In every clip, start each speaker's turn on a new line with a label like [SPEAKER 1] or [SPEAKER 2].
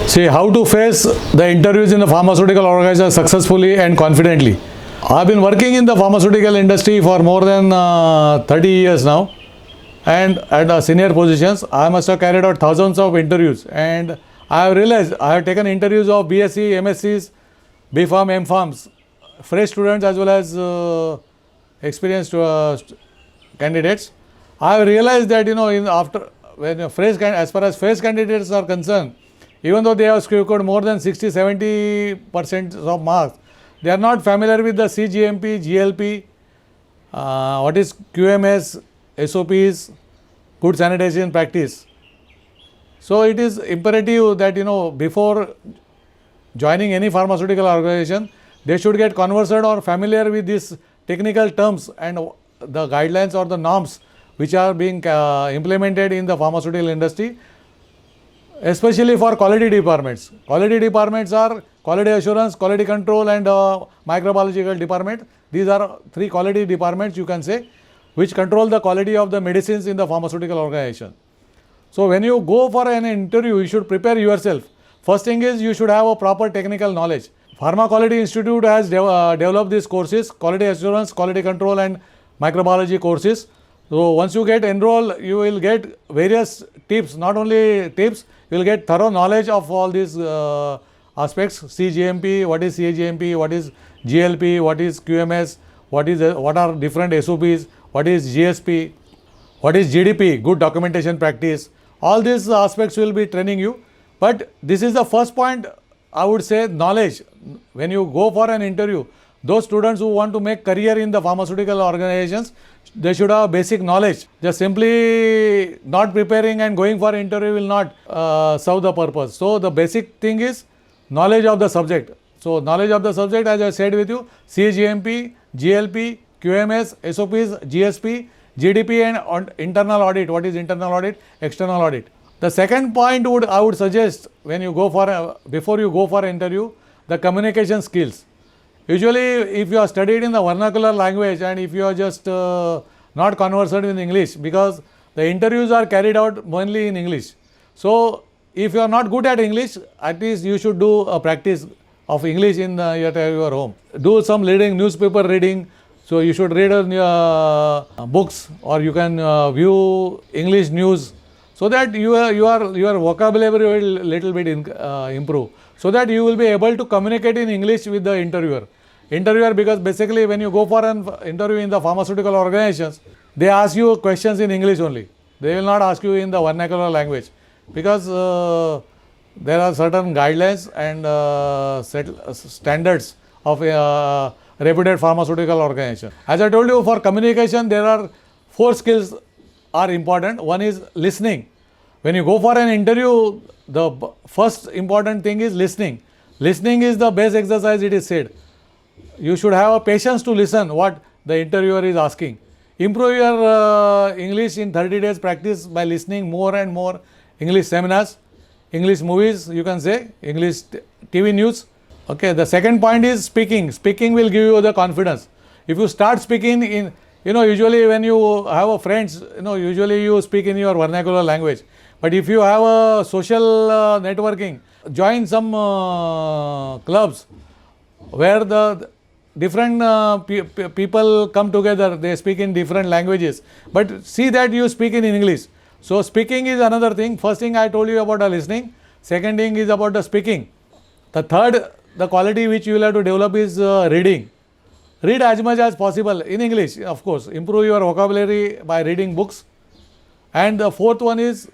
[SPEAKER 1] See, how to face the interviews in the pharmaceutical organization successfully and confidently. I've been working in the pharmaceutical industry for more than 30 years now, and at senior positions I must have carried out thousands of interviews, and I have realized I have taken interviews of BSc, MScs, BPharm, MPharms, fresh students as well as experienced candidates. I have realized that as far as fresh candidates are concerned, even though they have scored more than 60-70% of marks, they are not familiar with the CGMP, GLP, what is QMS, SOPs, good sanitation practice. So it is imperative that before joining any pharmaceutical organization, they should get conversant or familiar with these technical terms and the guidelines or the norms which are being implemented in the pharmaceutical industry, especially for quality departments. Quality departments are quality assurance, quality control and microbiological department. These are three quality departments, you can say, which control the quality of the medicines in the pharmaceutical organization. So when you go for an interview, you should prepare yourself. First thing is you should have a proper technical knowledge. Pharma Quality Institute has developed these courses, quality assurance, quality control and microbiology courses. So once you get enrolled, you will get various tips, not only tips, you will get thorough knowledge of all these aspects: CGMP, what is CGMP, what is GLP, what is QMS, what are different SOPs, what is GSP, what is GDP, good documentation practice. All these aspects will be training you. But this is the first point, I would say, knowledge. When you go for an interview, those students who want to make career in the pharmaceutical organizations, they should have basic knowledge. Just simply not preparing and going for interview will not serve the purpose. So the basic thing is knowledge of the subject. So knowledge of the subject, as I said with you, CGMP, GLP, QMS, SOPs, GSP, GDP and internal audit. What is internal audit? External audit. The second point I would suggest when you go for before you go for an interview, the communication skills. Usually, if you are studied in the vernacular language and if you are just not conversant with English, because the interviews are carried out mainly in English. So, if you are not good at English, at least you should do a practice of English in your home. Do some reading, newspaper reading. So, you should read books, or you can view English news, so that your vocabulary will little bit improve, so that you will be able to communicate in English with the interviewer. Because basically when you go for an interview in the pharmaceutical organizations, they ask you questions in English only. They will not ask you in the vernacular language, because there are certain guidelines and standards of reputed pharmaceutical organization. As I told you, for communication there are 4 skills are important. One is listening. When you go for an interview, the first important thing is listening. Listening is the best exercise, it is said. You should have a patience to listen what the interviewer is asking. Improve your English in 30 days practice by listening more and more English seminars, English movies, you can say, English TV news. Okay, the second point is speaking. Speaking will give you the confidence. If you start speaking in, usually when you have a friends, usually you speak in your vernacular language. But if you have a social networking, join some clubs where the different people come together, they speak in different languages. But see that you speak in English. So speaking is another thing. First thing I told you about the listening. Second thing is about the speaking. The third, the quality which you will have to develop is reading. Read as much as possible in English, of course. Improve your vocabulary by reading books. And the fourth one is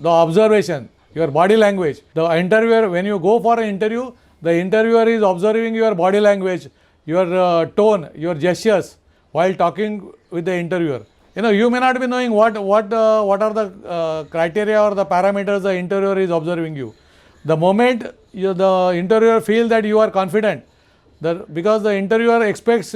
[SPEAKER 1] the observation, your body language. The interviewer, when you go for an interview, the interviewer is observing your body language, your tone, your gestures while talking with the interviewer. You may not be knowing what are the criteria or the parameters the interviewer is observing you. The moment the interviewer feels that you are confident, because the interviewer expects,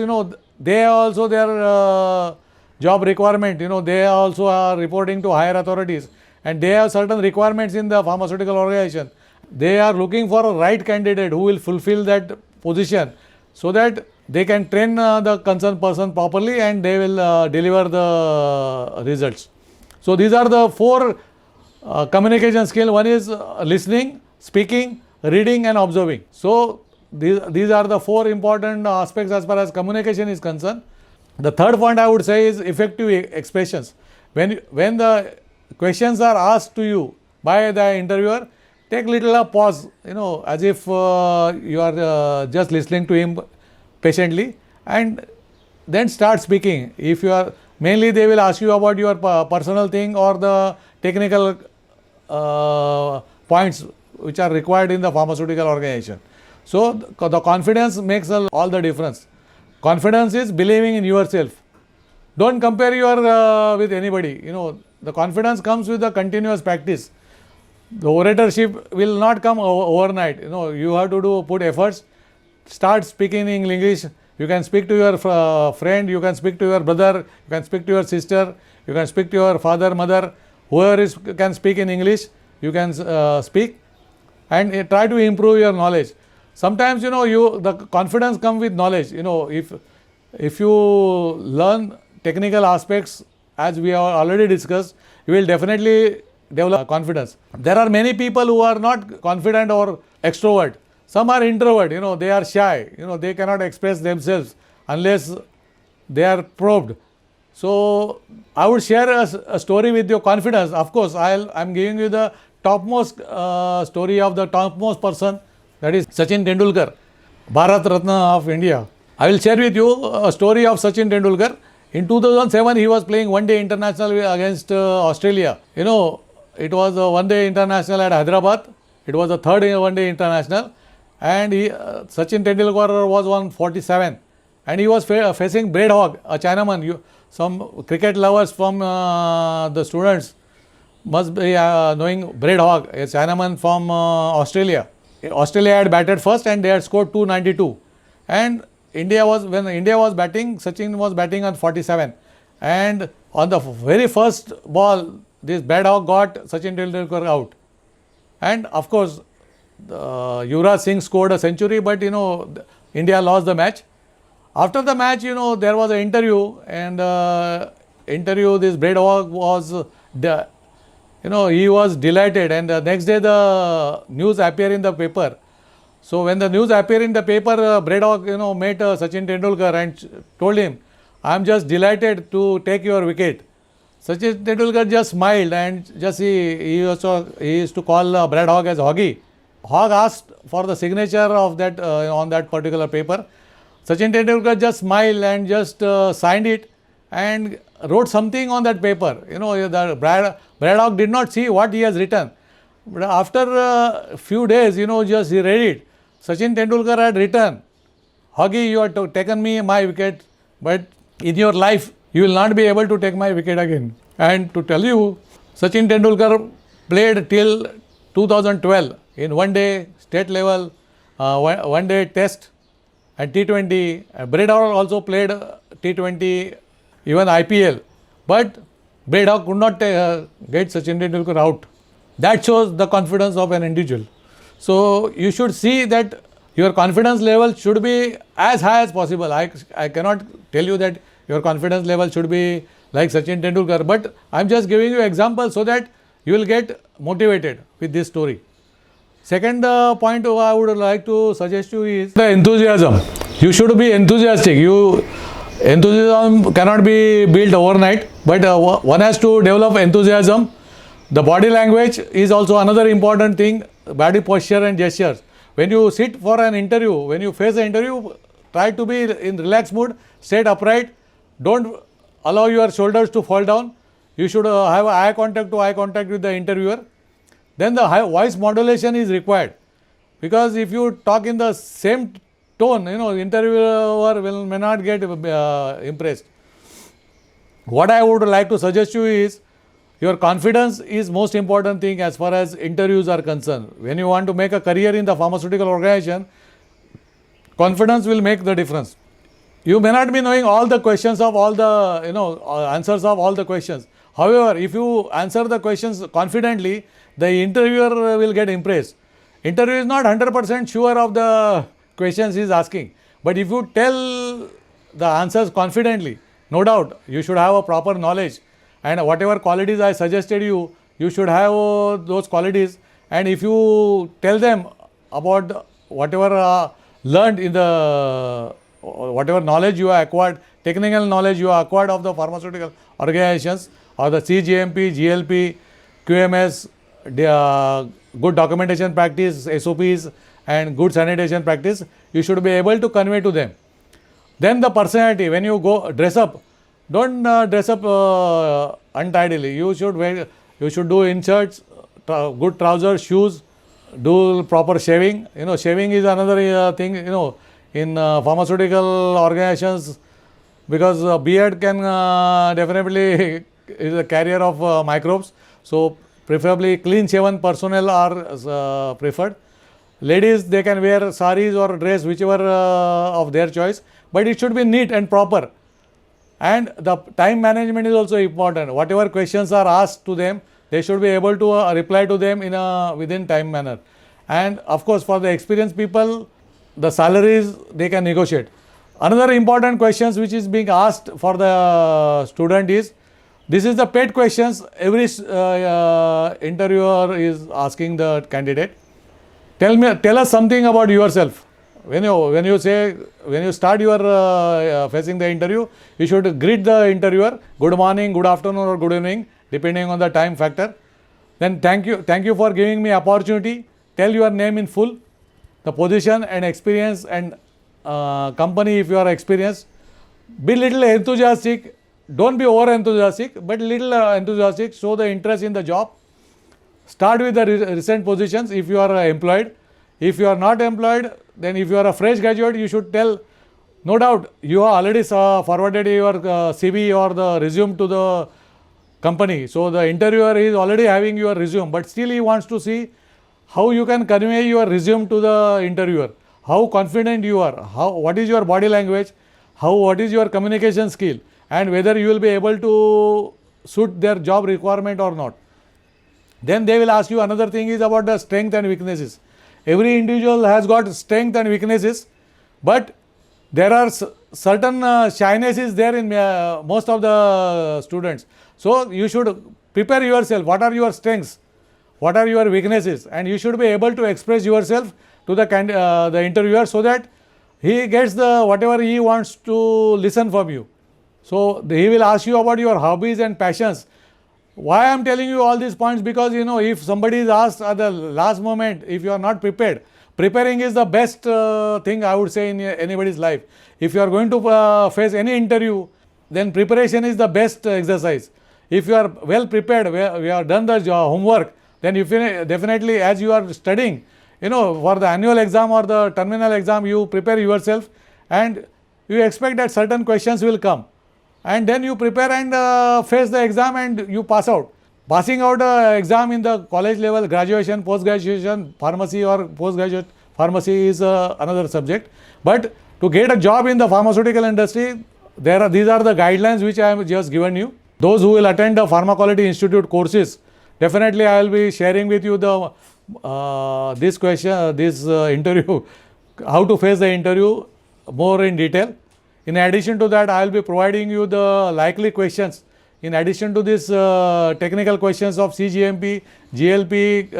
[SPEAKER 1] they also their job requirement, they also are reporting to higher authorities and they have certain requirements in the pharmaceutical organization. They are looking for a right candidate who will fulfill that position, so that they can train the concerned person properly and they will deliver the results. So these are the 4 communication skills. One is listening, speaking, reading and observing. So these are the four important aspects as far as communication is concerned. The third point I would say is effective expressions. When the questions are asked to you by the interviewer, take little a pause, as if you are just listening to him patiently, and then start speaking. If you are mainly, they will ask you about your personal thing or the technical points which are required in the pharmaceutical organization. So the confidence makes all the difference. Confidence is believing in yourself. Don't compare your with anybody. The confidence comes with the continuous practice. The oratorship will not come overnight. You have to put efforts. Start speaking in English. You can speak to your friend, you can speak to your brother, you can speak to your sister, you can speak to your father, mother, whoever can speak in English, you can speak, and try to improve your knowledge. Sometimes the confidence comes with knowledge. If you learn technical aspects, as we have already discussed, you will definitely develop confidence. There are many people who are not confident or extrovert. Some are introvert, they are shy, they cannot express themselves unless they are probed. So I would share a story with your confidence. Of course, I'm giving you the topmost story of the topmost person, that is Sachin Tendulkar, Bharat Ratna of India. I will share with you a story of Sachin Tendulkar. In 2007, he was playing one day international against Australia. It was a one day international at Hyderabad. It was the third one day international. And Sachin Tendulkar was 147, and he was facing Braid Hogg, a Chinaman. Some cricket lovers from the students must be knowing Braid Hogg, a Chinaman from Australia. Australia had batted first and they had scored 292. And when India was batting, Sachin was batting on 47. And on the very first ball, this Braid Hogg got Sachin Tendulkar out. And of course, Yuvraj Singh scored a century, but India lost the match. After the match, there was an interview, and this Braid Hogg was, he was delighted, and the next day the news appeared in the paper. So when the news appeared in the paper, Braid Hogg, met Sachin Tendulkar and told him, "I am just delighted to take your wicket." Sachin Tendulkar just smiled, and he used to call Braid Hogg as Hoggy. Hogg asked for the signature of that on that particular paper. Sachin Tendulkar just smiled and just signed it and wrote something on that paper. The Braid Hogg did not see what he has written. But after a few days, just he read it. Sachin Tendulkar had written, "Hoggy, you have taken my wicket, but in your life, you will not be able to take my wicket again." And to tell you, Sachin Tendulkar played till 2012 in one day, state level, one day test and T20. Braid Hogg also played T20, even IPL. But Braid Hogg could not get Sachin Tendulkar out. That shows the confidence of an individual. So you should see that your confidence level should be as high as possible. I cannot tell you that your confidence level should be like Sachin Tendulkar, but I'm just giving you examples so that you will get motivated with this story. Second point I would like to suggest you is the enthusiasm. You should be enthusiastic. Enthusiasm cannot be built overnight, but one has to develop enthusiasm. The body language is also another important thing, body posture and gestures. When you sit for an interview, when you face an interview, try to be in relaxed mood, sit upright, don't allow your shoulders to fall down. You should have eye contact with the interviewer. Then the voice modulation is required, because if you talk in the same tone, interviewer may not get impressed. What I would like to suggest you is, your confidence is most important thing as far as interviews are concerned. When you want to make a career in the pharmaceutical organization, confidence will make the difference. You may not be knowing all the questions of all the, answers of all the questions. However, if you answer the questions confidently, the interviewer will get impressed. Interviewer is not 100% sure of the questions he is asking. But if you tell the answers confidently, no doubt, you should have a proper knowledge. And whatever qualities I suggested you, you should have those qualities. and if you tell them about whatever learned in the whatever knowledge you have acquired, technical knowledge you have acquired of the pharmaceutical organizations or the CGMP, GLP, QMS, good documentation practice, SOPs and good sanitation practice, you should be able to convey to them. Then the personality, when you go dress up, don't dress up untidily. You should do inserts, good trousers, shoes, do proper shaving. Shaving is another thing, in pharmaceutical organizations, because beard can definitely is a carrier of microbes. So preferably clean shaven personnel are preferred. Ladies, they can wear saris or dress, whichever of their choice, but it should be neat and proper. And the time management is also important. Whatever questions are asked to them, they should be able to reply to them in a within time manner. And of course, for the experienced people, the salaries they can negotiate. Another important questions which is being asked for the student is, this is the pet questions every interviewer is asking the candidate. Tell us something about yourself. When you start your facing the interview, you should greet the interviewer, good morning, good afternoon or good evening, depending on the time factor. Then thank you for giving me opportunity. Tell your name in full, the position and experience and company if you are experienced. Be little enthusiastic. Don't be over enthusiastic, but little enthusiastic. Show the interest in the job. Start with the recent positions if you are employed. If you are not employed, then if you are a fresh graduate, you should tell, no doubt, you have already forwarded your CV or the resume to the company. So the interviewer is already having your resume, but still he wants to see how you can convey your resume to the interviewer, how confident you are, what is your body language, what is your communication skill, and whether you will be able to suit their job requirement or not. Then they will ask you another thing is about the strength and weaknesses. Every individual has got strength and weaknesses, but there are certain shyness is there in most of the students. So you should prepare yourself. What are your strengths? What are your weaknesses? And you should be able to express yourself to the interviewer so that he gets the whatever he wants to listen from you. So he will ask you about your hobbies and passions. Why I am telling you all these points? Because if somebody is asked at the last moment, if you are not prepared, preparing is the best thing I would say in anybody's life. If you are going to face any interview, then preparation is the best exercise. If you are well prepared, we have done the homework, then you definitely, as you are studying, for the annual exam or the terminal exam, you prepare yourself and you expect that certain questions will come. And then you prepare and face the exam and you pass out. Passing out exam in the college level, graduation, post-graduation, pharmacy or postgraduate pharmacy is another subject. But to get a job in the pharmaceutical industry, these are the guidelines which I have just given you. Those who will attend the Pharma Quality Institute courses, definitely I will be sharing with you the this interview, how to face the interview more in detail. In addition to that, I will be providing you the likely questions. In addition to this technical questions of CGMP, GLP,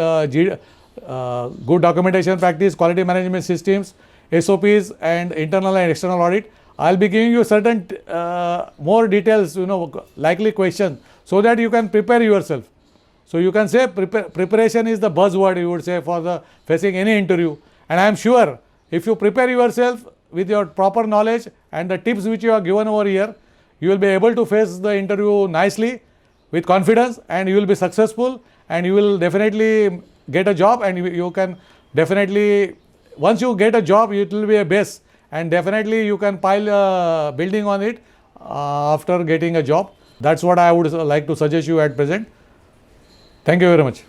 [SPEAKER 1] good documentation practice, quality management systems, SOPs and internal and external audit, I will be giving you certain more details, likely questions, so that you can prepare yourself. So you can say preparation is the buzzword, you would say, for the facing any interview. And I am sure if you prepare yourself with your proper knowledge and the tips which you have given over here, you will be able to face the interview nicely with confidence, and you will be successful, and you will definitely get a job, and you can definitely, once you get a job, it will be a base, and definitely you can pile building on it after getting a job. That's what I would like to suggest you at present. Thank you very much.